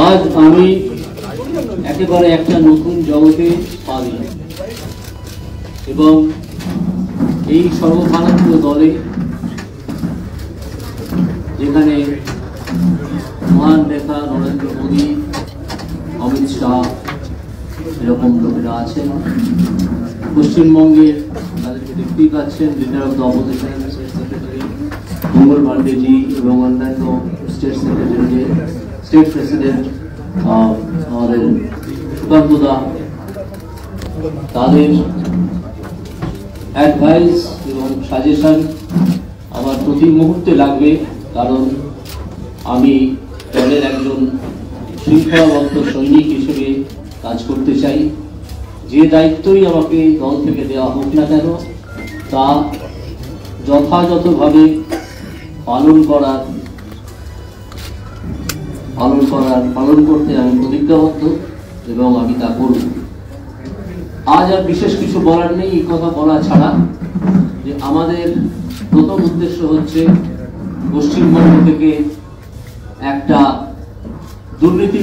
আজ আমি একেবারে একটা নতুন জগতে পা দিলাম এবং এই সর্বভারতীয় দলে যেখানে মহান নেতা নরেন্দ্র মোদী, অমিত শাহ এরকম লোকেরা আছেন, পশ্চিমবঙ্গের তাদেরকে দেখতেই পাচ্ছেন, leader of the opposition state secretary Mangal Pandey ji এবং অন্যান্য স্টেট সেক্রেটারি, স্টেট প্রেসিডেন্ট আমাদের সুকান্ত দা, তাদের অ্যাডভাইস এবং সাজেশন আমার প্রতি মুহূর্তে লাগবে, কারণ আমি দলের একজন শৃঙ্খলাবদ্ধ সৈনিক হিসেবে কাজ করতে চাই। যে দায়িত্বই আমাকে দল থেকে দেওয়া হোক না কেন তা যথাযথভাবে পালন করতে আমি প্রতিজ্ঞাবদ্ধ এবং আমি তা করব। আজ আর বিশেষ কিছু বলার নেই, এই কথা বলা ছাড়া যে আমাদের প্রথম উদ্দেশ্য হচ্ছে পশ্চিমবঙ্গ থেকে একটা দুর্নীতি